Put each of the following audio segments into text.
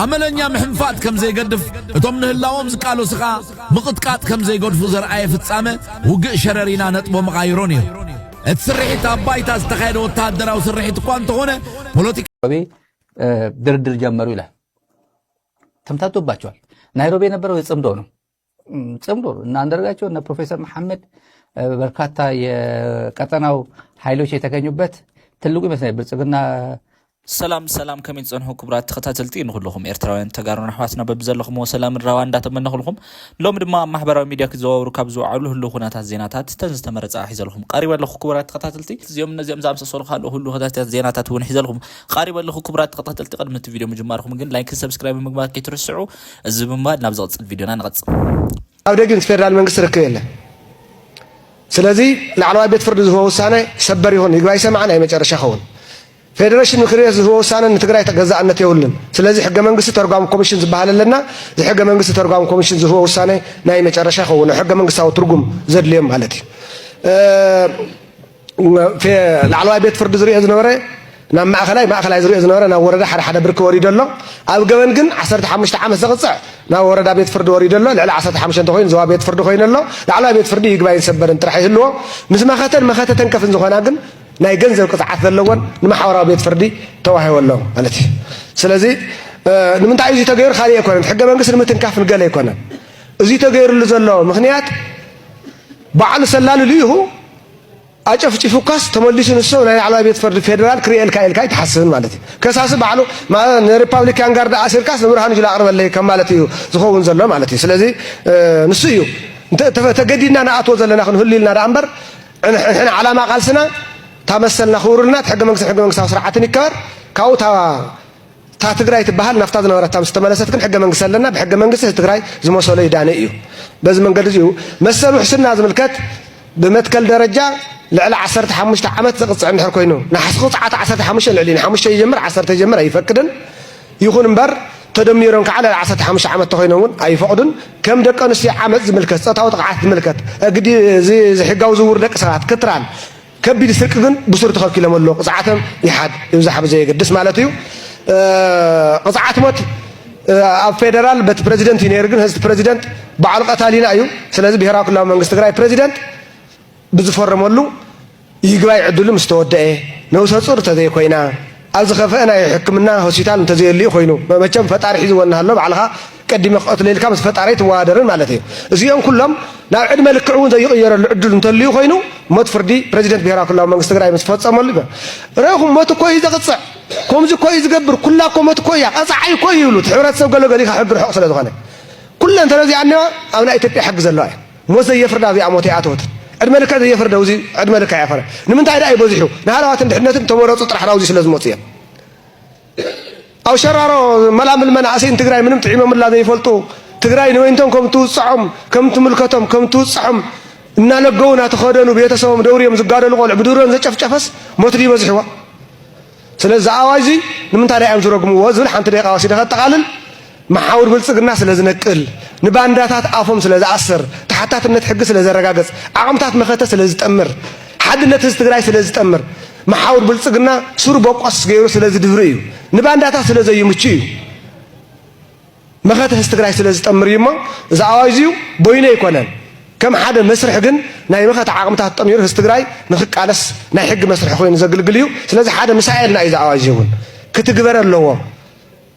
أملنيا محنفات كم زي قدف تمنه اللوام زقالو سخا مقطقات كم زي قدفو زرعاية في التسامة وقع شررينا نطبو مغايروني تسرحي تابايتا استخير وتادرا وسرحي تقوان تغونة بولوتيك ድርድር ጀመሩ ይላል ተምታቶባቸዋል ናይሮቢ የነበረው ጽምዶ ነው እና አንደርጋቸው እና ፕሮፌሰር መሐመድ በርካታ የቀጠናው ኃይሎች የተገኙበት ትልቁ ይመስላል ብልጽግና ሰላም ከመን ጽንሑ ክብራት ተከታተልቲ ንኹልኩም ኤርትራውያን ተጋሩና ኣሕዋትና በብዘለኹም ወሰላም ራዋ እንዳተመነኹልኩም ሎም ድማ ማሕበራዊ ሚድያ ክዘዋወሩ ካብ ዝውዕሉ ሁሉ ኩነታት ዜናታት ተንዝተመረጻ ሒዘልኩም ቀሪበለኹ ክብራት ተከታተልቲ እዚኦም እነዚኦም ዝኣምሰሰሉ ካሉ ሁሉ ኩነታት ዜናታት እውን ሒዘልኩም ቀሪበለኹ ክብራት ተከታተልቲ ቅድሚ እቲ ቪድዮ ምጅማርኩም ግን ላይክ ሰብስክራይብ ምግባር ከይትርስዑ እዚ ብምባል ናብ ዝቕፅል ቪድዮና ንቐጽል ኣብ ደግን ፌደራል መንግስቲ ርክብ የለ ስለዚ ላዕለዋይ ቤት ፍርዲ ዝህቦ ውሳነ ሰበር ይሁን ይግባይ ሰማዕና የመጨረሻ ኸውን ፌደሬሽን ምክር ቤት ዝህቦ ውሳነ ንትግራይ ተገዛእነት የውልን ስለዚህ ሕገ መንግስቲ ተርጓሚ ኮሚሽን ዝበሃል ኣለና ሕገ መንግስቲ ተርጓሚ ኮሚሽን ዝህቦ ውሳነ ናይ መጨረሻ ኸውን ሕገ መንግስታዊ ትርጉም ዘድልዮም ማለት እዩ ላዕለዋይ ቤት ፍርዲ ዝርኦ ዝነበረ ናብ ማእኸላይ ዝርኦ ዝነበረ ናብ ወረዳ ሓደ ብርኪ ወሪዶ ኣሎ ኣብ ገበን ግን 15 ዓመት ዘቕፅዕ ናብ ወረዳ ቤት ፍርዲ ወሪዶ ኣሎ ልዕሊ 15 እንተኮይኑ ዞባ ቤት ፍርዲ ኮይኑ ኣሎ ላዕለዋይ ቤት ፍርዲ ይግባይን ሰበርን ጥራሕ ይህልዎ ምስ መኸተን ከፍን ዝኾና ግን ናይ ገንዘብ ቅፅዓት ዘለዎን ንማሕበራዊ ቤት ፍርዲ ተዋሂቡ ኣሎ ማለት እዩ ስለዚ ንምንታይ እዩ ተገይሩ ካልእ ኣይኮነን ሕገ መንግስቲ ንምትንካፍ ንገለ ኣይኮነን እዚ ተገይሩሉ ዘሎ ምክንያት ባዕሉ ሰላልሉ ይሁ አጨፍጭፉካስ ተመልሱ ንሶ ናይ ላዕለዋይ ቤት ፍርዲ ፌደራል ክሪኤልካ ይተሓስብን ማለት እዩ ከሳሲ ባዕሉ ሪፐብሊካን ጋርድ ኣሲርካስ ንብርሃኑ ጅላ ኣቕርበለይ ከም ማለት እዩ ዝኸውን ዘሎ ማለት እዩ ስለዚ ንሱ እዩ ተገዲድና ንኣትዎ ዘለና ክንህልልና ዳ እምበር ንሕና ዓላማ ቃልስና ታመሰልና ክውርልና ሕገ መንግስታዊ ስርዓትን ይከበር ካብኡ ታ ትግራይ ትበሃል ናፍታ ዝነበረት ምስተመለሰት ግን ሕገ መንግስቲ ኣለና ብሕገ መንግስቲ ትግራይ ዝመሰሎ ይዳነ እዩ በዚ መንገዲ እዩ መሰል ውሕስና ዝምልከት بمتكل درجة لعلى 15 عامات زقص عند حركينو نحس قطعة 15 لعلين 5 يجمر 10 يجمر يفكدن يكون مبر تدميرون كعلى 15 عامات تخينون أي فقدن كم دقة نسي عامات زملكت سطاو تقعت زملكت أجدي زي حجاو زور دق ساعات كتران كبي السكن بصورة تخلك لما اللو قطعتهم يحد يمزح بزي قدس مالتيو قطعت موت فيدرال بت بريزيدنت ينيرجن هز بريزيدنت بعض قتالين أيو سلازم بيهراك الله من استقرأي بريزيدنت بزفرمولو يقباي عدلو مستودئه نوسا صورة ذي خوينا أبز خفأنا يحكمنا هوسيتال انتزي اللي خوينو ما كم فتار حيزونا هلو بعلها قدم قتل الكامس فتاريت وادرن مالتي زيهم كلهم لا عد ملك عون ذي يغير العدل انتلي خوينو موت فردي بريزيدنت بيهراك الله من استقرأي مسفوت مولبا راهم موت كويس قصع كومز كويس قبر كلكم موت كويس أصعي كويس يقولوا تحورات سو قالوا قالي حق الحق صلاة غنى كل انت رضي عنه أو لا يتبع حق زلاي مو زي يفرد هذه عموتي عتوت أدملك هذا يفرد وزي أدملك يعفر نمن تعرف أي بوزيحو نهارات عندنا تمرات تطرح راوزي سلازم موتيا أو شرارو ملام المناعسين تجراي منهم تعيمهم الله ذي يفلتو تجراي نوينتم كم توصعم كم تملكتهم كم توصعم إن لقونا تخدنوا بيتسوهم دوريهم زقادة لقول بدورهم زي شفس موتري بوزيحوا سلاز عواجي نمن تعرف أي مزرق موازل حنت ريق عواسي دخلت تقالن محاور بلصق الناس لازم نقل نبانداتات عفهم سلاز عصر تحتات النتحق سلاز رقاقص عقمتات مختة سلاز تأمر حد النت استقراي سلاز تأمر محاور بلصق الناس سور بوقص غيره سلاز دفريو نبانداتات سلاز يمشي مختة استقراي سلاز تأمر يما زعواجيو بوينه يكونن كم حدا مسرح جن ناي مختة عقمتات تأمير استقراي نخك على ناي حق مسرح خوين زقلقليو سلاز حدا مسائل ناي زعواجيون كتجبر اللوا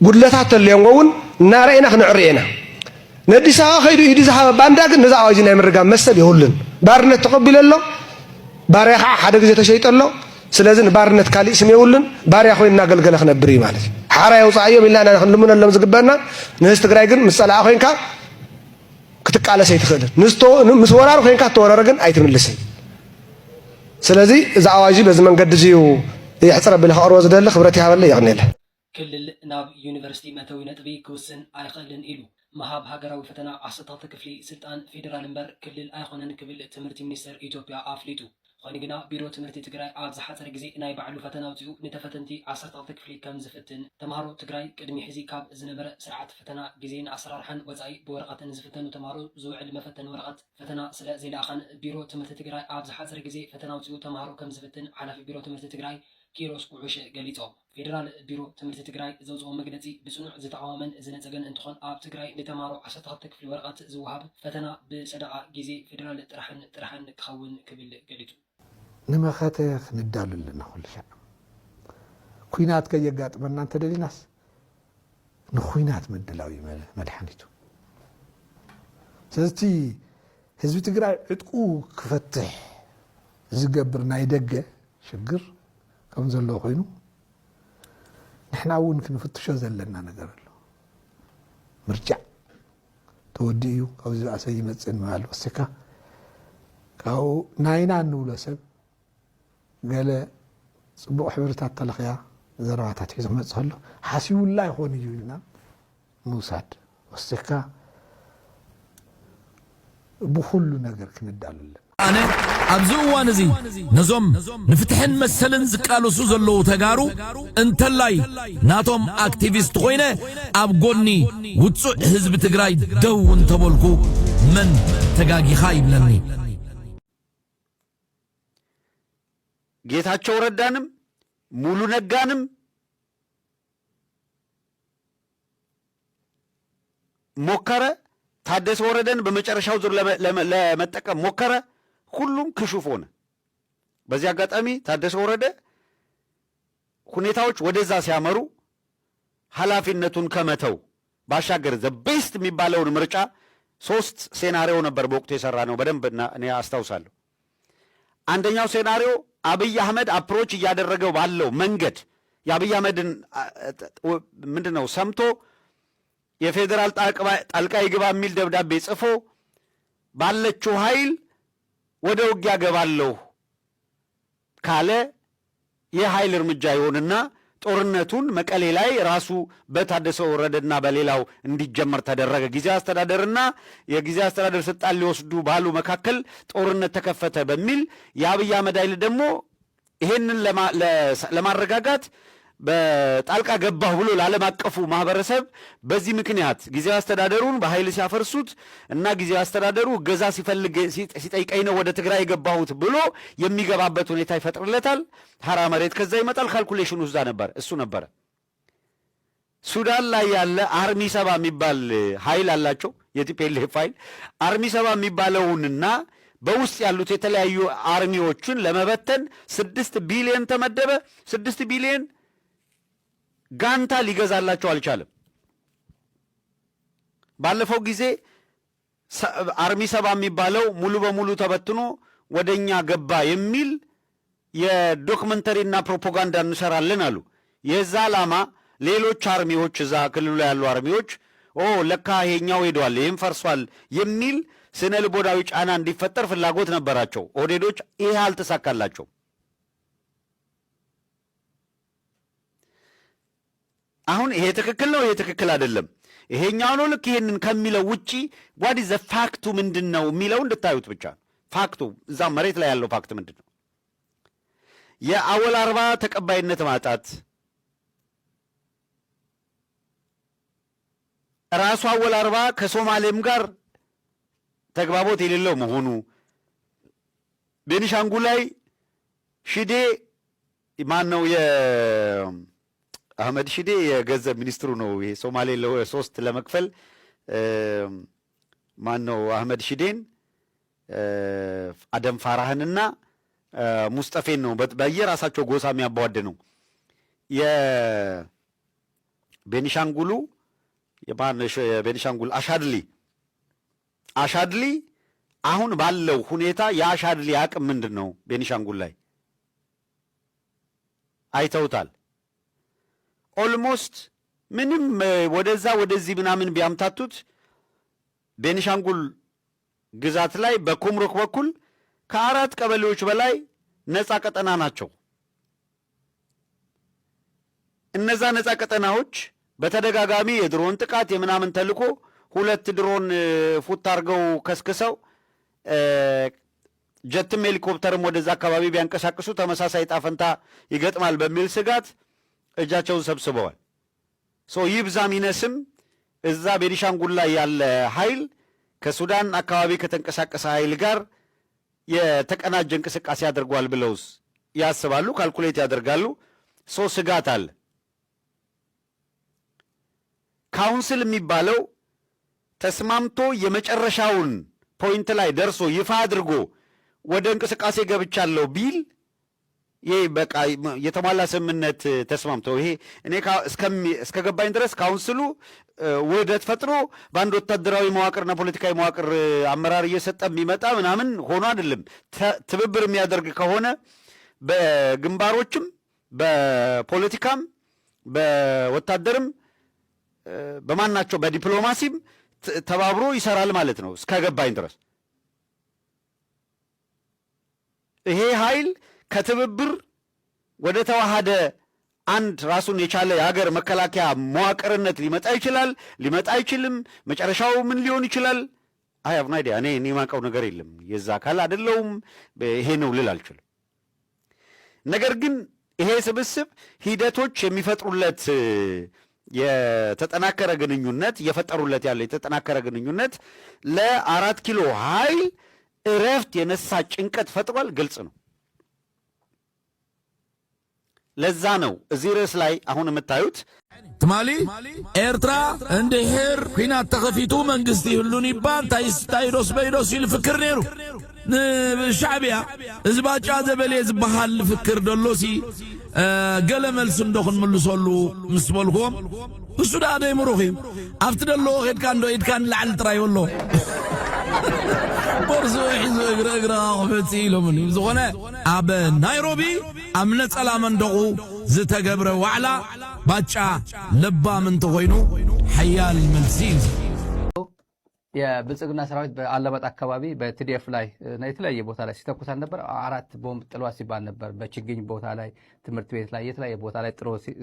قدلتات اللي يومون نارينا خنعرينا ندي ساعة خير يدي ساعة بانداك نزع واجينا مرجع مسل يهولن بارنة تقبل الله باريخ حدا جزء تشيط الله سلازن بارنة كالي اسم يهولن باريخ خوين ناقل قال خنا بري مالك حارة يوصعيه من أنا خلمنا اللي مزقبنا نستقرايجن مسألة خوين كا كتك على شيء تخدر نستو مسورار خوين كا تورارجن أيتم اللسن سلازي زع واجي بزمن قد جيو يحصل بالخاروز ده اللي خبرتي هذا يعني له كل ناب يونيفرسيتي متوي نتبي كوسن أيقلن إلو مهاب هاجراوي فتنا عصتها كفلي سلطان فيدرال مبر كل الأيقونن كبل تمرتي منستر إثيوبيا أفليتو خانجنا بيرو تمرتي تجراي عاد حتى جزء ناي بعلو فتنا وتيو نتفتنتي عصتها كفلي كم زفتن تمهرو تجراي قدمي حزي كاب زنبر سرعة فتنا جزين أسرار حن وزعي بورقة زفتن وتمهرو زوع المفتن ورقة فتنا سلا زي الأخن بيرو تمرتي تجراي عاد حتى جزء فتنا وتيو تمهرو كم زفتن على في بيرو تمرتي تجراي ኪሮስ ኩዑሽ ገሊጾም ፌደራል ቢሮ ትምህርቲ ትግራይ ዘውፅኦ መግለጺ ብጽኑዕ ዝተቃወመን ዝነጸገን እንትኾን ኣብ ትግራይ ንተማሃሮ 12 ክፍሊ ወረቐት ዝወሃብ ፈተና ብጸደቓ ግዜ ፌደራል ጥራሕን ክኸውን ክብል ገሊጹ ንመኸተ ክንዳሉ ኣለና ኩሉ ሻዕ ኩናት ከየጋጥመና እንተደሊናስ ንኩናት ምድላው መድሓኒቱ ስለዚ ህዝቢ ትግራይ ዕጥቁ ክፈትሕ ዝገብር ናይ ደገ ሽግር ከም ዘሎ ኮይኑ ንሕና እውን ክንፍትሾ ዘለና ነገር ኣሎ ምርጫዕ ተወዲኡ ካብዚ ባእሰ ይመፅእ ምባል ወሲካ ካብኡ ናይና እንብሎ ሰብ ገለ ፅቡቅ ሕብርታት ተለኽያ ዘረባታት ሒዞ መፅእ ኣሎ ሓሲቡላ ይኾን እዩ ኢልና ምውሳድ ወሲካ ብኩሉ ነገር ክንዳሉ ኣለና ኣነ ኣብዚ እዋን እዚ ነዞም ንፍትሕን መሰልን ዝቃለሱ ዘለዉ ተጋሩ እንተላይ ናቶም ኣክቲቪስት ኮይነ ኣብ ጎኒ ውፁእ ህዝቢ ትግራይ ደው እንተበልኩ መን ተጋጊኻ ይብለኒ ጌታቸው ረዳንም ሙሉ ነጋንም ሞከረ ታደሰ ወረደን በመጨረሻው ዙር ለመጠቀም ሞከረ ሁሉም ክሹፍ ሆነ በዚህ አጋጣሚ ታደሰ ወረደ ሁኔታዎች ወደዛ ሲያመሩ ኃላፊነቱን ከመተው ባሻገር ዘቤስት የሚባለውን ምርጫ 3 ሴናሪዮ ነበር በወቅቱ የሰራ ነው በደንብ እኔ አስታውሳለሁ አንደኛው ሴናሪዮ አብይ አህመድ አፕሮች እያደረገው ባለው መንገድ የአብይ አህመድን ምንድነው ሰምቶ የፌደራል ጣልቃ ይግባ የሚል ደብዳቤ ጽፎ ባለችው ኃይል ወደ ውጊያ ገባለሁ ካለ የኃይል እርምጃ ይሆንና ጦርነቱን መቀሌ ላይ ራሱ በታደሰ ወረደና በሌላው እንዲጀመር ተደረገ ጊዜ አስተዳደርና የጊዜ አስተዳደር ስልጣን ሊወስዱ ባሉ መካከል ጦርነት ተከፈተ በሚል የአብይ አህመድ ኃይል ደግሞ ይሄንን ለማረጋጋት በጣልቃ ገባሁ ብሎ ለዓለም አቀፉ ማህበረሰብ በዚህ ምክንያት ጊዜ አስተዳደሩን በኃይል ሲያፈርሱት እና ጊዜ አስተዳደሩ ገዛ ሲጠይቀኝ ነው ወደ ትግራይ የገባሁት ብሎ የሚገባበት ሁኔታ ይፈጥርለታል ሐራ መሬት ከዛ ይመጣል ካልኩሌሽኑ እዛ ነበር እሱ ነበር ሱዳን ላይ ያለ አርሚ 7 የሚባል ኃይል አላቸው የቲፒኤልኤፍ ኃይል አርሚ 7 የሚባለውንና በውስጥ ያሉት የተለያዩ አርሚዎችን ለመበተን 6 ቢሊዮን ተመደበ 6 ቢሊዮን ጋንታ ሊገዛላቸው አልቻለም ባለፈው ጊዜ አርሚ 7 የሚባለው ሙሉ በሙሉ ተበትኖ ወደኛ ገባ የሚል የዶክመንተሪና ፕሮፓጋንዳ እንሰራለን አሉ የዛ ዓላማ ሌሎች አርሚዎች እዛ ክልሉ ላይ ያሉ አርሚዎች ለካ ይሄኛው ሄዷል ይሄም ፈርሷል የሚል ስነ ልቦናዊ ጫና እንዲፈጠር ፍላጎት ነበራቸው ኦህዴዶች ይሄ አልተሳካላቸው አሁን ይሄ ትክክል ነው ይሄ ትክክል አይደለም ይሄኛው ነው ልክ ይሄንን ከሚለው ውጪ what is the fact ምንድነው የሚለው እንድታዩት ብቻ ፋክቱ እዛ መሬት ላይ ያለው ፋክት ምንድነው የአወል አርባ ተቀባይነት ማጣት ራሱ አወል አርባ ከሶማሌም ጋር ተግባቦት የሌለው መሆኑ ቤኒሻንጉል ላይ ሽዴ ማን ነው አህመድ ሽዴ የገንዘብ ሚኒስትሩ ነው ይሄ ሶማሌ ለ3 ለመክፈል ማን ነው አህመድ ሽዴን አደም ፋራህንና ሙስጠፌን ነው በየራሳቸው ጎሳ የሚያባወደ ነው የቤኒሻንጉሉ የቤኒሻንጉል አሻድሊ አሁን ባለው ሁኔታ የአሻድሊ አቅም ምንድነው ቤኒሻንጉል ላይ አይተውታል ኦልሞስት ምንም ወደዛ ወደዚህ ምናምን ቢያምታቱት ቤኒሻንጉል ግዛት ላይ በኩምሩክ በኩል ከ4 ቀበሌዎች በላይ ነፃ ቀጠና ናቸው እነዛ ነፃ ቀጠናዎች በተደጋጋሚ የድሮን ጥቃት የምናምን ተልኮ 2 ድሮን ፉት አርገው ከስክሰው ጀትም ሄሊኮፕተርም ወደዛ አካባቢ ቢያንቀሳቅሱ ተመሳሳይ ጣፈንታ ይገጥማል በሚል ስጋት እጃቸውን ሰብስበዋል ይብዛም ይነስም እዛ ቤኒሻንጉል ላይ ያለ ኃይል ከሱዳን አካባቢ ከተንቀሳቀሰ ኃይል ጋር የተቀናጀ እንቅስቃሴ ያደርጓል ብለውስ ያስባሉ ካልኩሌት ያደርጋሉ ስጋት አለ። ካውንስል የሚባለው ተስማምቶ የመጨረሻውን ፖይንት ላይ ደርሶ ይፋ አድርጎ ወደ እንቅስቃሴ ገብቻለሁ ቢል ይሄ በቃ የተሟላ ስምምነት ተስማምተው ይሄ እኔ እስከገባኝ ድረስ ካውንስሉ ውህደት ፈጥሮ በአንድ ወታደራዊ መዋቅርና ፖለቲካዊ መዋቅር አመራር እየሰጠ የሚመጣ ምናምን ሆኖ አይደለም። ትብብር የሚያደርግ ከሆነ በግንባሮችም በፖለቲካም በወታደርም በማናቸው በዲፕሎማሲም ተባብሮ ይሰራል ማለት ነው እስከገባኝ ድረስ። ይሄ ኃይል ከትብብር ወደ ተዋሃደ አንድ ራሱን የቻለ የሀገር መከላከያ መዋቅርነት ሊመጣ ይችላል፣ ሊመጣ አይችልም፣ መጨረሻው ምን ሊሆን ይችላል? አይ ሃቭ ኖ አይዲያ። እኔ የማውቀው ነገር የለም፣ የዛ አካል አይደለሁም፣ ይሄ ነው ልል አልችልም። ነገር ግን ይሄ ስብስብ ሂደቶች የሚፈጥሩለት የተጠናከረ ግንኙነት እየፈጠሩለት ያለ የተጠናከረ ግንኙነት ለ4 ኪሎ ኃይል እረፍት የነሳ ጭንቀት ፈጥሯል። ግልጽ ነው። ለዛ ነው እዚህ ርዕስ ላይ አሁን የምታዩት ትማሊ ኤርትራ እንድሕር ኩናት ተኸፊቱ መንግስቲ ይህሉን ይባል ታይዶስ በይዶስ ኢሉ ፍክር ነይሩ ንሻዕብያ እዚ ባጫ ዘበሌ ዝበሃል ፍክር ደሎሲ ገለ መልሲ እንደኹን ምልሰሉ ምስ በልክዎም እሱ ዳ ደይምሩኽ እዩ ኣብቲ ደለዎ ኸድካ እንዶ ኢድካ ንላዕሊ ጥራይ ኣሎ ቦርሱ ሒዙ እግረ ክፍፂ ኢሎምን ዝኾነ ኣብ ናይሮቢ ኣብ ነጸላ መንደቑ ዝተገብረ ዋዕላ ባጫ ለባም እንተኾይኑ ሓያል መልሲ የብልጽግና ሰራዊት በአለማጣ አካባቢ በቲዲኤፍ ላይ የተለያየ ቦታ ላይ ሲተኩስ ነበር። 4 ቦምብ ጥሏ ሲባል ነበር። በችግኝ ቦታ ላይ፣ ትምህርት ቤት ላይ፣ የተለያየ ቦታ ላይ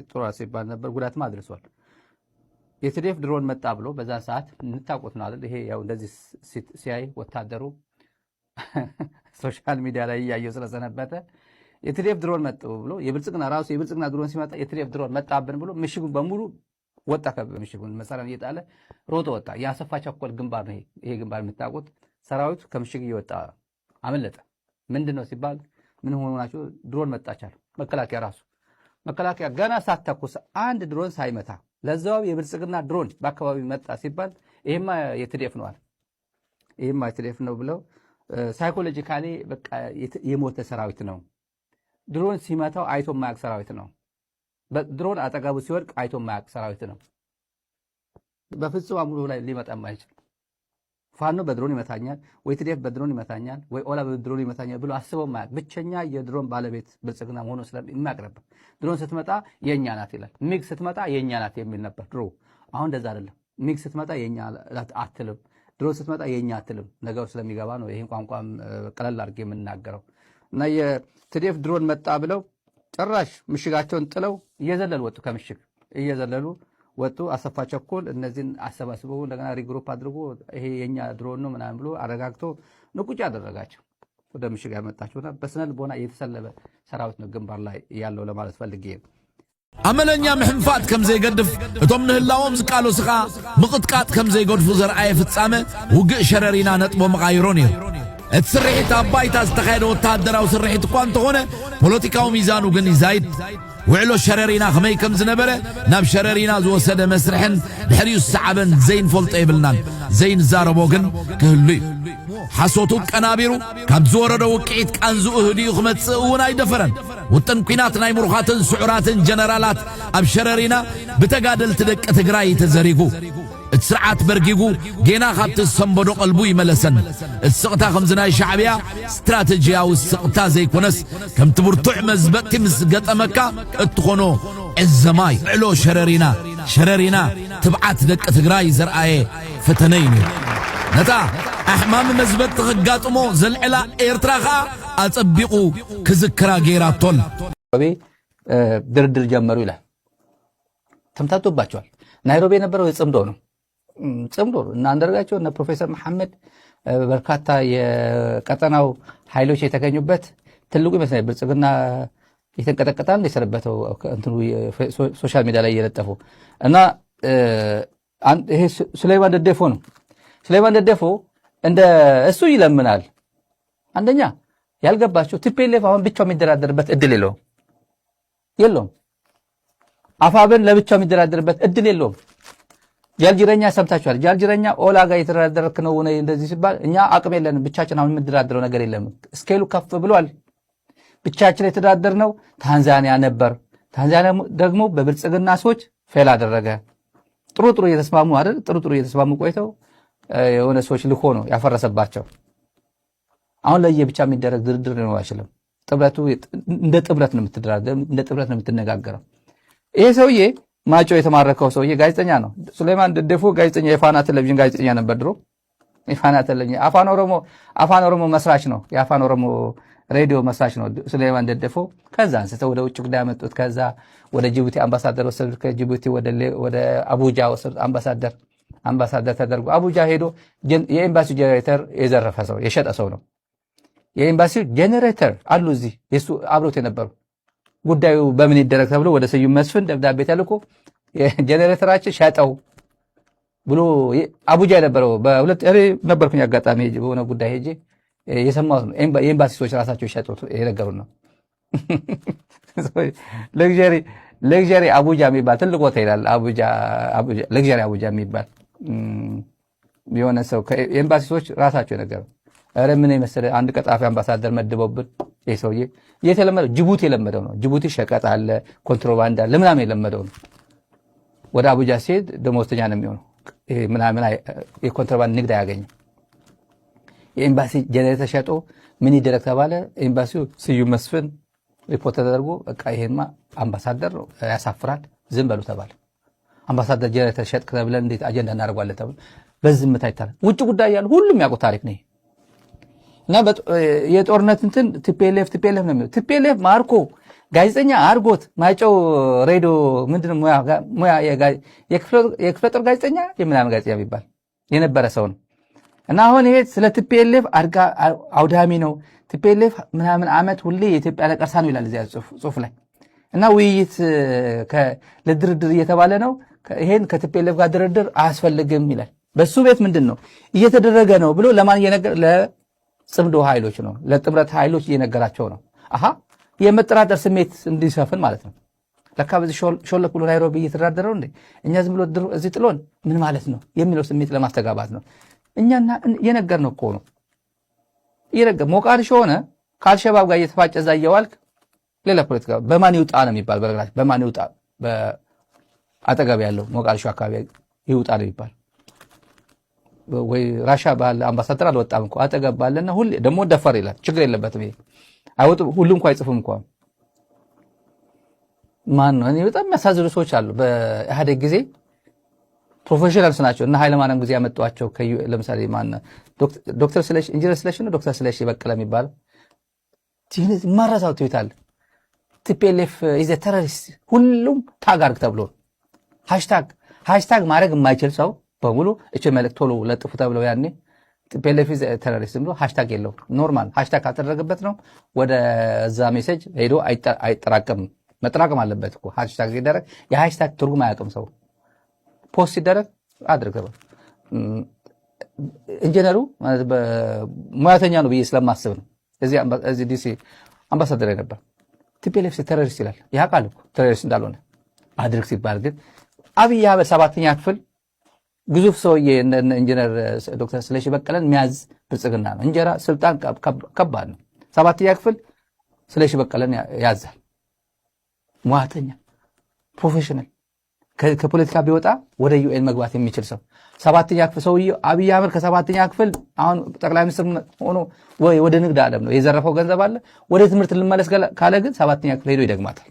ጥሯ ሲባል ነበር። ጉዳትም አድርሷል። የቲዲኤፍ ድሮን መጣ ብሎ በዛ ሰዓት እንታቆት ነው አይደል? ይሄ ያው እንደዚህ ሲያይ ወታደሩ ሶሻል ሚዲያ ላይ ያየው ስለሰነበተ የቲዲኤፍ ድሮን መጣ ብሎ የብልጽግና ድሮን ሲመጣ የቲዲኤፍ ድሮን መጣብን ብሎ ምሽጉን በሙሉ ወጣ። ከምሽጉን መሳሪያን እየጣለ ሮጦ ወጣ። የአሰፋ ቸኮል ግንባር ነው ይሄ ግንባር የምታውቁት። ሰራዊቱ ከምሽግ እየወጣ አመለጠ። ምንድነው ሲባል ምን ሆኖ ናቸው? ድሮን መጣቻል። መከላከያ ገና ሳትተኩስ አንድ ድሮን ሳይመታ ለዛው የብልጽግና ድሮን በአካባቢ መጣ ሲባል ይሄማ የቲዲኤፍ ነው አለ። ይሄማ የቲዲኤፍ ነው ብለው ሳይኮሎጂካሊ በቃ የሞተ ሰራዊት ነው። ድሮን ሲመታው አይቶ ማያቅ ሰራዊት ነው። በድሮን አጠገቡ ሲወድቅ አይቶ ማያቅ ሰራዊት ነው። በፍጹም አምሮ ላይ ሊመጣ የማይችል ፋኖ በድሮን ይመታኛል ወይ ቲዲኤፍ በድሮን ይመታኛል ወይ ኦላ በድሮን ይመታኛል ብሎ አስበው ማያቅ ብቸኛ የድሮን ባለቤት ብልጽግና መሆኑ ስለሚያቀርብ ድሮን ስትመጣ የኛ ናት ይላል። ሚግ ስትመጣ የኛ ናት የሚል ነበር ድሮ። አሁን እንደዛ አይደለም። ሚግ ስትመጣ የኛ ናት አትልም፣ ድሮን ስትመጣ የኛ አትልም። ነገሩ ስለሚገባ ነው ይሄን ቋንቋም ቀለል አድርጌ የምናገረው። እና የቲዲኤፍ ድሮን መጣ ብለው ጭራሽ ምሽጋቸውን ጥለው እየዘለሉ ወጡ። ከምሽግ እየዘለሉ ወጡ። አሰፋ ቸኮል እነዚህን አሰባስበው እንደገና ሪግሩፕ አድርጎ ይሄ የኛ ድሮን ነው ምናምን ብሎ አረጋግቶ ንቁጭ ያደረጋቸው ወደ ምሽግ ያመጣቸውና በስነ ልቦና እየተሰለበ ሰራዊት ነው ግንባር ላይ ያለው ለማለት ፈልጌ ነው። አመለኛ ምሕንፋት ከም ዘይገድፍ እቶም ንህላዎም ዝቃሎስኻ ምቕጥቃጥ ከም ዘይገድፉ ዘርአየ ፍጻመ ውግእ ሸረሪና ነጥቦ መቃይሮ ነይሩ። እቲ ስርሒት ኣብ ባይታ ዝተኻየደ ወታደራዊ ስርሒት እኳ እንተኾነ ፖለቲካዊ ሚዛኑ ግን ይዛይድ። ውዕሎ ሸረሪና ከመይ ከም ዝነበረ ናብ ሸረሪና ዝወሰደ መስርሕን ድሕሪኡ ዝሰዓበን ዘይንፈልጦ የብልናን። ዘይንዛረቦ ግን ክህሉ እዩ። ሓሶቱ ቀናቢሩ ካብ ዝወረዶ ውቅዒት ቃንዝኡ ህድዩ ክመጽእ እውን ኣይደፈረን። ውጥን ኩናት ናይ ምሩኻትን ስዑራትን ጀነራላት ኣብ ሸረሪና ብተጋደልቲ ደቂ ትግራይ ተዘሪጉ። እቲ ስርዓት በርጊጉ ጌና ካብቲ ዝሰንበዶ ቀልቡ ይመለሰን። እቲ ስቕታ ከምዝናይ ሻዕብያ ስትራቴጂያዊ ስቕታ ዘይኮነስ ከምቲ ብርቱዕ መዝበጥቲ ምስ ገጠመካ እትኾኖ ዕዘማይ ውዕሎ ሸረሪና ትብዓት ደቂ ትግራይ ዘርአየ ፈተነ እዩ። ነታ ኣሕማም መዝበጥቲ ክጋጥሞ ዘልዕላ ኤርትራ ኸዓ ኣጸቢቑ ክዝክራ ጌራቶን ድርድር ጀመሩ ይላል። ተምታቶባቸዋል። ናይሮቢ የነበረው የጽምዶ ነው። ጽምዶ እና አንዳርጋቸው እና ፕሮፌሰር መሐመድ በርካታ የቀጠናው ኃይሎች የተገኙበት ትልቁ ይመስላል። ብልጽግና የተንቀጠቀጣል የሰነበተው እንትኑ ሶሻል ሚዲያ ላይ እየለጠፉ እና ይሄ ሱሌይማን ደደፎ ነው። ሱሌይማን ደደፎ እንደ እሱ ይለምናል። አንደኛ ያልገባቸው ቲፒኤልኤፍ አሁን ብቻው የሚደራደርበት እድል የለውም። አፋብን ለብቻው የሚደራደርበት እድል የለውም። ጃልጅረኛ ሰምታችኋል። ጃልጅረኛ ኦላ ጋር የተደራደረክ ነው እንደዚህ ሲባል እኛ አቅም የለንም ብቻችን አሁን የምንደራደረው ነገር የለም። ስኬሉ ከፍ ብሏል። ብቻችን የተደራደርነው ታንዛኒያ ነበር። ታንዛኒያ ደግሞ በብልጽግና ሰዎች ፌል አደረገ። ጥሩ እየተስማሙ አይደል? ጥሩ እየተስማሙ ቆይተው የሆነ ሰዎች ልኮ ነው ያፈረሰባቸው። አሁን ለየብቻ የሚደረግ ድርድር ነው አይችልም። ጥብረቱ እንደ ጥብረት ነው የምትደራደረው፣ እንደ ጥብረት ነው የምትነጋገረው። ይሄ ሰውዬ ማጮ የተማረከው ሰውዬ ጋዜጠኛ ነው። ሱሌማን ደደፎ ጋዜጠኛ፣ የፋና ቴሌቪዥን ጋዜጠኛ ነበር ድሮ። የፋና ቴሌቪዥን አፋን ኦሮሞ መስራች ነው። የአፋን ኦሮሞ ሬዲዮ መስራች ነው ሱሌማን ደደፎ። ከዛ አንስተው ወደ ውጭ ጉዳይ ያመጡት። ከዛ ወደ ጅቡቲ አምባሳደር ወሰዱት። ከጅቡቲ ወደ አቡጃ ወሰዱት። አምባሳደር ተደርጎ አቡጃ ሄዶ የኤምባሲ ጄኔሬተር የዘረፈ ሰው የሸጠ ሰው ነው። የኤምባሲ ጄኔሬተር አሉ እዚህ የሱ አብሮት የነበሩ ጉዳዩ በምን ይደረግ ተብሎ ወደ ስዩም መስፍን ደብዳቤ ተልኮ ጄኔሬተራችን ሸጠው ብሎ አቡጃ የነበረው በሁለት ነበርኩኝ አጋጣሚ በሆነ ጉዳይ ሄጄ የሰማሁት ነው። የኤምባሲ ሰዎች ራሳቸው ሸጡት የነገሩን ነው። ለግዠሪ አቡጃ የሚባል ትልቅ ቦታ ይላል። ለግዠሪ አቡጃ የሚባል የሆነ ሰው የኤምባሲ ሰዎች ራሳቸው የነገሩ። ኧረ ምን የመሰለ አንድ ቀጣፊ አምባሳደር መድበውብን። ይህ ሰውዬ የተለመደው ጅቡቲ የለመደው ነው። ጅቡቲ ሸቀጥ አለ፣ ኮንትሮባንድ አለ፣ ምናምን የለመደው ነው። ወደ አቡጃ ሲሄድ ደመወዝተኛ ነው የሚሆነው። ምናምን የኮንትሮባንድ ንግድ አያገኝም። የኤምባሲ ጄኔሬተር ሸጦ ምን ይደረግ ተባለ። ኤምባሲው ስዩም መስፍን ሪፖርት ተደርጎ በቃ ይሄንማ አምባሳደር ነው ያሳፍራል፣ ዝም በሉ ተባለ። አምባሳደር ጄኔሬተር ሸጥክ ተብለን እንዴት አጀንዳ እናደርጓለን ተብሎ በዝምታ ይታላል። ውጭ ጉዳይ ያሉ ሁሉም ያውቁት ታሪክ ነው። እና የጦርነት እንትን ቲፒኤልኤፍ ነው የሚለው። ቲፒኤልኤፍ ማርኮ ጋዜጠኛ አርጎት ማይጨው ሬዲዮ ምንድነው ሙያ የክፍለ ጦር ጋዜጠኛ የምናምን ጋዜጠኛ የሚባል የነበረ ሰው ነው። እና አሁን ይሄ ስለ ቲፒኤልኤፍ አውዳሚ ነው ቲፒኤልኤፍ ምናምን ዓመት ሁሌ የኢትዮጵያ ነቀርሳ ነው ይላል እዚያ ጽሁፍ ላይ። እና ውይይት ለድርድር እየተባለ ነው። ይሄን ከቲፒኤልኤፍ ጋር ድርድር አያስፈልግም ይላል። በሱ ቤት ምንድን ነው እየተደረገ ነው ብሎ ለማን እየነገር ለጽምዶ ኃይሎች ነው፣ ለጥምረት ኃይሎች እየነገራቸው ነው። አሃ የመጠራጠር ስሜት እንዲሰፍን ማለት ነው። ለካ በዚህ ሾለክ ብሎ ናይሮቢ እየተደራደረው እንዴ እኛ ዝም ብሎ እዚህ ጥሎን ምን ማለት ነው የሚለው ስሜት ለማስተጋባት ነው። እኛና የነገር ነው እኮ ነው የነገር ሞቃዲሾ ሆነ ከአልሸባብ ጋር እየተፋጨ እዛ እየዋልክ ሌላ ፖለቲካ በማን ይውጣ ነው የሚባል። በነገራችን በማን ይውጣ በአጠገብ ያለው ሞቃዲሾ አካባቢ ይውጣ ነው የሚባል። ወይ ራሻ ባለ አምባሳደር አልወጣም እኮ አጠገብ ባለና ሁሌ ደግሞ ደፈር ይላል። ችግር የለበትም ይሄ አይወጡም። ሁሉም እንኳን አይጽፉም እንኳን ማን ነው። እኔ በጣም የሚያሳዝኑ ሰዎች አሉ። በኢህአዴግ ጊዜ ፕሮፌሽናልስ ናቸው እና ኃይለማርያም ጊዜ ያመጧቸው ለምሳሌ ማን ዶክተር ስለሽ ኢንጂነር ስለሽ ነው ዶክተር ስለሽ በቀለ የሚባለው ማራሳው ትዊታል ቲፒኤልኤፍ ኢዝ ኤ ቴሮሪስት ሁሉም ታግ አድርግ ተብሎ ሃሽታግ ማድረግ የማይችል ሰው በሙሉ እቺ መልእክት ቶሎ ለጥፉ ተብለው ያኔ ቲፒኤልኤፍ ኢዝ ኤ ቴሮሪስት ብሎ ሃሽታግ የለው ኖርማል ሃሽታግ ካተደረገበት ነው ወደ እዛ ሜሴጅ ሄዶ አይጠራቀምም። መጠራቀም አለበት እኮ ሃሽታግ ሲደረግ የሃሽታግ ትርጉም አያውቅም ሰው ፖስት ሲደረግ አድርገው ኢንጂነሩ ማለት በሙያተኛ ነው ብዬ ስለማስብ ነው። እዚህ ዲሲ አምባሳደር ነበር። ቲፒኤልኤፍ ቴሮሪስት ይላል ያውቃል እኮ ቴሮሪስት እንዳልሆነ አድርግ ሲባል ግን አብይ አህመድ 7ኛ ክፍል ግዙፍ ሰውዬ ኢንጂነር ዶክተር ስለሺ በቀለን የሚያዝ ብልጽግና ነው። እንጀራ ስልጣን ከባድ ነው። 7ኛ ክፍል ስለሺ በቀለን ያዛል። ሙያተኛ ፕሮፌሽናል ከፖለቲካ ቢወጣ ወደ ዩኤን መግባት የሚችል ሰው 7ኛ ክፍል ሰውዬው አብይ አህመድ ከ7ኛ ክፍል አሁን ጠቅላይ ሚኒስትር ሆኖ ወይ ወደ ንግድ ዓለም ነው የዘረፈው ገንዘብ አለ ወደ ትምህርት ልመለስ ካለ ግን 7ኛ ክፍል ሄዶ ይደግማታል።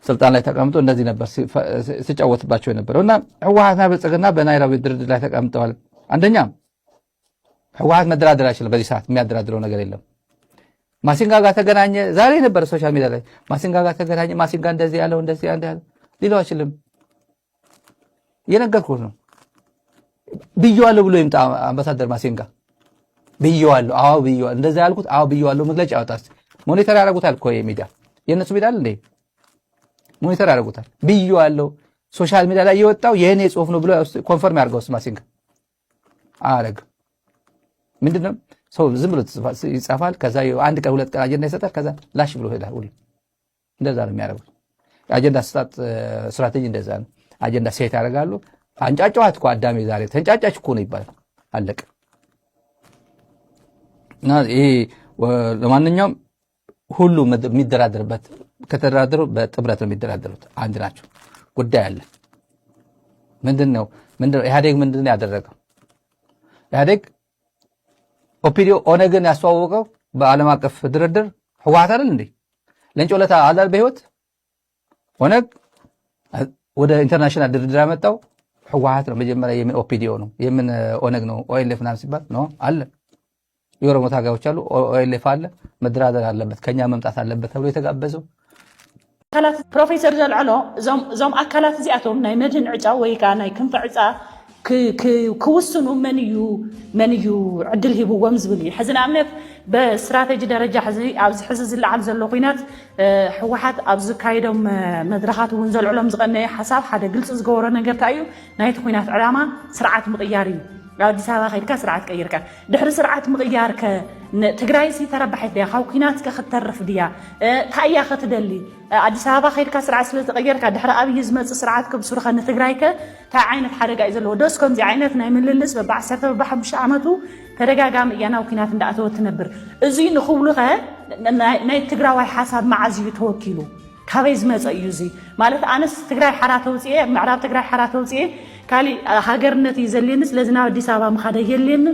ስልጣን ላይ ተቀምጦ እንደዚህ ነበር ሲጫወትባቸው የነበረው እና ህወሓትና ብልጽግና በናይሮቢ ድርድር ላይ ተቀምጠዋል። አንደኛ ህወሓት መደራደር አይችልም። በዚህ ሰዓት የሚያደራድረው ነገር የለም። ማሲንጋ ጋር ተገናኘ። ዛሬ ነበር ሶሻል ሚዲያ ላይ ማሲንጋ ጋር ተገናኘ። ማሲንጋ እንደዚህ ያለው እንደዚህ ያለው ሊለው አይችልም። የነገርኩህ ነው። ብየዋለሁ ብሎ ይምጣ አምባሳደር ማሲንጋ። ብየዋለሁ፣ አዎ ብየዋለሁ፣ እንደዛ ያልኩት አዎ ብየዋለሁ መግለጫ ያወጣል። ሞኒተር ያደርጉታል እኮ የሚዲያ የነሱ ሚዲያ አይደል እንዴ? ሞኒተር ያደርጉታል። ብየዋለሁ ሶሻል ሚዲያ ላይ የወጣው የኔ ጽሁፍ ነው ብሎ ኮንፈርም ያርገውስ ማሲንጋ አረግ ምንድነው? ሰው ዝም ብሎ ይጻፋል። ከዛ አንድ ቀን ሁለት ቀን አጀንዳ ይሰጣል። ከዛ ላሽ ብሎ ይሄዳል። ሁሉ እንደዛ ነው የሚያደርጉት። አጀንዳ ስጣት ስትራቴጂ እንደዛ ነው። አጀንዳ ሴት ያደርጋሉ። አንጫጫዋት እኮ አዳሜ ዛሬ ተንጫጫች እኮ ነው ይባላል። አለቀ። እና ይሄ ለማንኛውም ሁሉ የሚደራደርበት ከተደራደሩ በጥብረት ነው የሚደራደሩት። አንድ ናቸው። ጉዳይ አለ። ምንድነው ኢህአዴግ ምንድነው ያደረገው? ኢህአዴግ ኦፒዲዮ ኦነግን ያስተዋወቀው በዓለም አቀፍ ድርድር ህወሓት አይደል እንዴ? ለንጮለታ አላል በህይወት ኦነግ ወደ ኢንተርናሽናል ድርድር ያመጣው ህወሓት ነው። መጀመሪያ የምን ኦፒዲዮ ነው የምን ኦነግ ነው ኦኤልኤፍ ምናምን ሲባል ነው አለ። የኦሮሞ ታጋዮች አሉ፣ ኦኤልኤፍ አለ፣ መደራደር አለበት፣ ከኛ መምጣት አለበት ተብሎ የተጋበዘው አካላት ፕሮፌሰር ዘልዓሎ እዞም አካላት እዚኣቶም ናይ መድህን ዕጫ ወይ ከዓ ናይ ክንፈ ዕፃ ክውስኑ መን እዩ ዕድል ሂብዎም ዝብል እዩ። ሕዚ ንኣብነት በስትራቴጂ ደረጃ ኣብዚ ሕዚ ዝለዓል ዘሎ ኩናት ህወሓት ኣብ ዝካየዶም መድረኻት እውን ዘልዕሎም ዝቐነየ ሓሳብ ሓደ ግልፂ ዝገበሮ ነገር እንታይ እዩ? ናይቲ ኩናት ዕላማ ስርዓት ምቕያር እዩ። አዲስ አበባ ኸይድካ ስርዓት ቀይርካ ድሕሪ ስርዓት ምቕያር ትግራይ ተረባሒት ድያ ካብ ኩናት ከተርፍ ድያ ታእያ ክትደሊ አዲስ አበባ ኸይድካ ስርዓት ስለተቀየርካ ድሕሪ ኣብይ ዝመፅእ ስርዓት ከብስሩኻ ንትግራይ እንታይ ዓይነት ሓደጋ እዩ ዘለዎ? ደስ ከምዚ ዓይነት ናይ ምልልስ በ15 ዓመቱ ተደጋጋሚ እያናዊ ኩናት እንዳኣተወ ትነብር። እዙይ ንኽብሉ ኸ ናይ ትግራዋይ ሓሳብ መዓዝ እዩ ተወኪሉ ካበይ ዝመፀ እዩ? እዚ ማለት ኣነስ ትግራይ ሓራ ተውፅኤ ምዕራብ ትግራይ ሓራ ተውፅኤ ካሊእ ሃገርነት እዩ ዘልየኒ ስለዚ ናብ አዲስ አበባ ምኻደ የልየኒ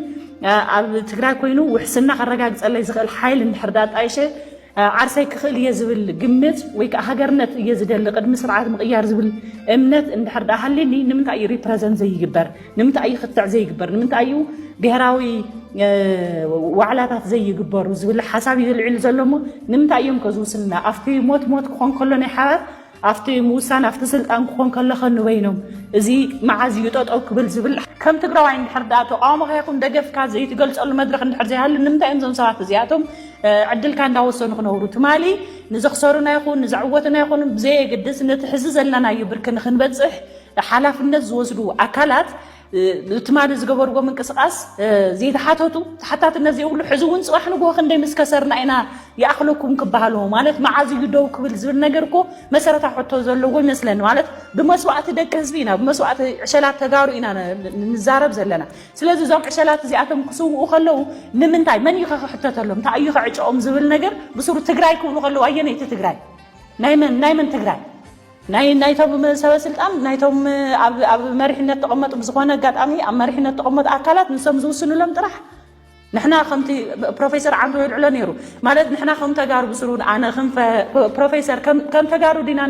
ኣብ ትግራይ ኮይኑ ውሕስና ከረጋግፀለይ ዝኽእል ሓይል እንድሕር ዳጣይሸ ዓርሰይ ክኽእል እየ ዝብል ግምት ወይ ከዓ ሃገርነት እየ ዝደሊ ቅድሚ ስርዓት ምቕያር ዝብል እምነት እንድሕር ዳ ሃልየኒ ንምንታይ እዩ ሪፕረዘንት ዘይግበር? ንምንታይ እዩ ክትዕ ዘይግበር? ንምንታይ እዩ ብሄራዊ ዋዕላታት ዘይግበሩ ዝብል ሓሳብ እዩ ዝልዕሉ ዘሎ እሞ ንምንታይ እዮም ከዝውስልና? ኣብቲ ሞት ክኾን ከሎ ናይ ሓባር ኣብቲ ምውሳን ኣብቲ ስልጣን ክኾን ከለኸ ንበይኖም እዚ መዓዝ እዩ ጠጠው ክብል ዝብል ከም ትግራዋይ እንድሕር ዳ ተቃውሞ ይኹን ደገፍካ ዘይትገልፀሉ መድረክ እንድሕር ዘይሃሉ ንምንታይ እዮም ዞም ሰባት እዚኣቶም ዕድልካ እንዳወሰኑ ክነብሩ? ትማሊ ንዘኽሰሩና ይኹን ንዘዕወቱና ይኹን ብዘየገድስ ነቲ ሕዚ ዘለናዮ ብርኪ ንክንበፅሕ ሓላፍነት ዝወስዱ ኣካላት ትማሊ ዝገበርዎ ምንቅስቃስ ዘይተሓተቱ ተሓታትነት ዘይብሉ ሕዚ እውን ፅባሕ ንጎ ክንደይ ምስ ከሰርና ኢና ይኣኽለኩም ክበሃሉ ማለት መዓዝ እዩ ደው ክብል ዝብል ነገር እኮ መሰረታዊ ሕቶ ዘለዎ ይመስለኒ። ማለት ብመስዋዕቲ ደቂ ህዝቢ ኢና ብመስዋዕቲ ዕሸላት ተጋሩ ኢና ንዛረብ ዘለና። ስለዚ እዞም ዕሸላት እዚኣቶም ክስውኡ ከለዉ ንምንታይ መን እዩ ክሕተተሎም እንታይ እዩ ክዕጭኦም ዝብል ነገር ብስሩ ትግራይ ክብሉ ከለዉ ኣየነይቲ ትግራይ ናይ መን ትግራይ ናይቶም ሰበስልጣን ናይቶም ኣብ መሪሕነት ተቐመጡ ብዝኾነ ኣጋጣሚ ኣብ መሪሕነት ተቐመጡ ኣካላት ንሶም ዝውስኑሎም ጥራሕ ንሕና ከምቲ ፕሮፌሰር ዓንቶ ይልዕሎ ነይሩ ማለት ንሕና ከም ተጋሩ ብስሩ ኣነ ክንፈ ፕሮፌሰር ከም ተጋሩ ዲና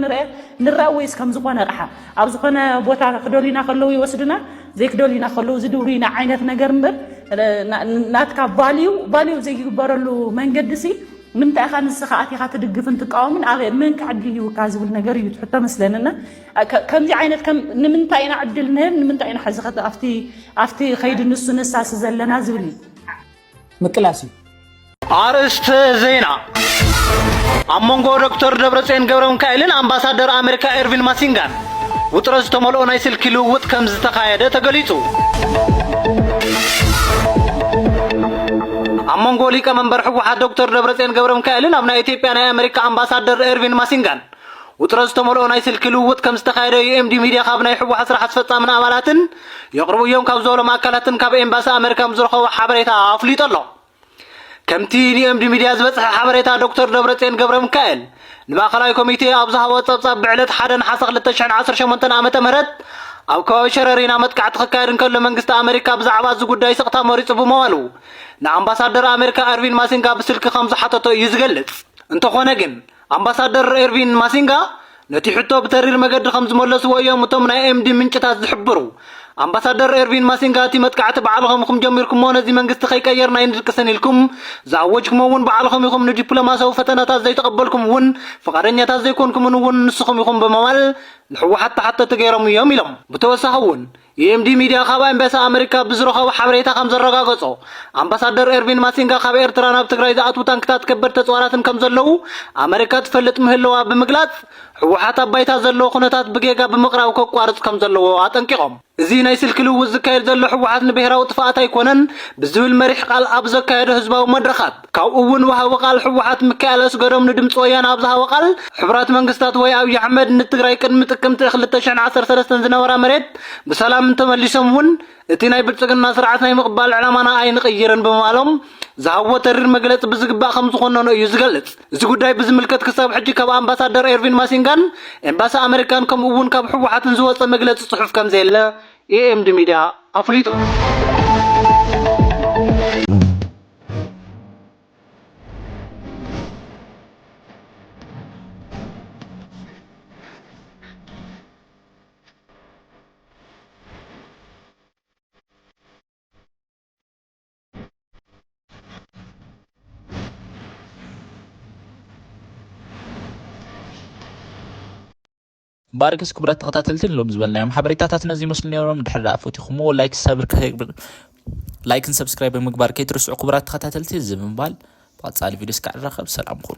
ንርአ ወይስ ከም ዝኾነ ኣቕሓ ኣብ ዝኾነ ቦታ ክደሊና ከለዉ ይወስድና ዘይክደሊና ከለዉ ዝድብሩና ዓይነት ነገር እምበር ናትካ ቫልዩ ዘይግበረሉ መንገዲ ሲ ንምንታይ ኢኻ ንስኻ ኣቲኻ ትድግፍን ትቃወምን ኣብ ምን ክዕድል ይውካ ዝብል ነገር እዩ ትሕቶ መስለንና። ከምዚ ዓይነት ንምንታይ ኢና ዕድል ንህብ ንምንታይ ኢና ሕዚ ኣብቲ ከይዲ ንሱ ነሳሲ ዘለና ዝብል እዩ ምቅላስ እዩ። አርእስተ ዜና ኣብ መንጎ ዶክተር ደብረጽዮን ገብረሚካኤልን ኣምባሳደር ኣሜሪካ ኤርቪን ማሲንጋን ውጥረት ዝተመልኦ ናይ ስልኪ ልውውጥ ከም ዝተካየደ ተገሊጹ። ኣብ መንጎ ሊቀመንበር ሕወሓት ዶክተር ደብረጽዮን ገብረሚካኤልን ኣብ ናይ ኢትዮጵያ ናይ ኣሜሪካ ኣምባሳደር ኤርቪን ማሲንጋን ውጥረት ዝተመልኦ ናይ ስልኪ ልውውጥ ከም ዝተካየደ የኤምዲ ሚድያ ካብ ናይ ሕወሓት ስራሕ ኣስፈጻምን ኣባላትን የቕርቡ እዮም ካብ ዝበሎም ኣካላትን ካብ ኤምባሲ ኣሜሪካ ዝረኸቡ ሓበሬታ ኣፍሊጡ ኣሎ። ከምቲ ንኤምዲ ሚድያ ዝበፅሐ ሓበሬታ ዶክተር ደብረጽዮን ገብረሚካኤል ንማእኸላዊ ኮሚቴ ኣብ ዝሃቦ ፀብፃብ ብዕለት 1 ናሓሰ 2018 ዓመተ ምህረት ኣብ ከባቢ ሸረሪና መጥቃዕቲ ክካየድ እንከሎ መንግስቲ ኣሜሪካ ብዛዕባ እዚ ጉዳይ ስቕታ መሪፁ ብምባሉ ንኣምባሳደር ኣሜሪካ ኤርቪን ማሲንጋ ብስልኪ ከም ዝሓተቶ እዩ ዝገልጽ። እንተኾነ ግን ኣምባሳደር ኤርቪን ማሲንጋ ነቲ ሕቶ ብተሪር መገዲ ከም ዝመለስዎ እዮም እቶም ናይ ኤምዲ ምንጭታት ዝሕብሩ። ኣምባሳደር ኤርቪን ማሲንጋ እቲ መጥቃዕቲ ባዕልኹም ኢኹም ጀሚርኩሞ ነዚ መንግስቲ ከይቀየርና ይንድቅስን ኢልኩም ዝኣወጅኩሞ እውን ባዕልኹም ኢኹም ንዲፕሎማስያዊ ፈተናታት ዘይተቐበልኩም እውን ፈቃደኛታት ዘይኮንኩምን እውን ንስኹም ኢኹም ብምባል ንሕወሓት ተሓተቲ ገይሮም እዮም ኢሎም ብተወሳኺ እውን የኤምዲ ሚድያ ካብ ኤምባሲ ኣሜሪካ ብዝረኸቦ ሓበሬታ ከም ዘረጋገጾ ኣምባሳደር ኤርቪን ማሲንጋ ካብ ኤርትራ ናብ ትግራይ ዝኣትዉ ታንክታት ከበድቲ ተፅዋራትን ከም ዘለዉ ኣሜሪካ ትፈልጥ ምህለዋ ብምግላጽ ሕወሓት ኣብ ባይታ ዘለዎ ኩነታት ብጌጋ ብምቕራብ ከቋርጽ ከም ዘለዎ ኣጠንቂቖም እዚ ናይ ስልኪ ልውውጥ ዝካየድ ዘሎ ሕወሓት ንብሔራዊ ጥፍኣት ኣይኮነን ብዝብል መሪሕ ቃል ኣብ ዘካየደ ህዝባዊ መድረኻት ካብኡ እውን ወሃቢ ቃል ሕወሓት ሚካኤል ኣስገዶም ንድምፂ ወያነ ኣብ ዝሃቦ ቃል ሕቡራት መንግስታት ወይ ኣብዪ ኣሕመድ ንትግራይ ቅድሚ ጥቅምቲ 2013 ዝነበራ መሬት ብሰላም ተመሊሶም እውን እቲ ናይ ብልጽግና ስርዓት ናይ ምቕባል ዕላማና ኣይንቕይርን ብምባሎም ዝሃብዎ ተሪር መግለፂ ብዝግባእ ከም ዝኾነኑ እዩ ዝገልጽ እዚ ጉዳይ ብዝምልከት ክሳብ ሕጂ ካብ ኣምባሳደር ኤርቪን ማሲንጋን ኤምባሲ ኣሜሪካን ከምኡ እውን ካብ ሕወሓትን ዝወፀ መግለፂ ጽሑፍ ከም ዘየለ የኤምዲ ሚድያ ኣፍሊጡ باركس كبرت تقاتلتين لهم زبلنا يوم حبريتات نزي مسلمين يوم دحر فوتيكم لايك سبسكرايب مقبار كي ترسعوا كبرات تقاتلتين زي من بال بعد صار الفيديو سكع الرخب سلام كل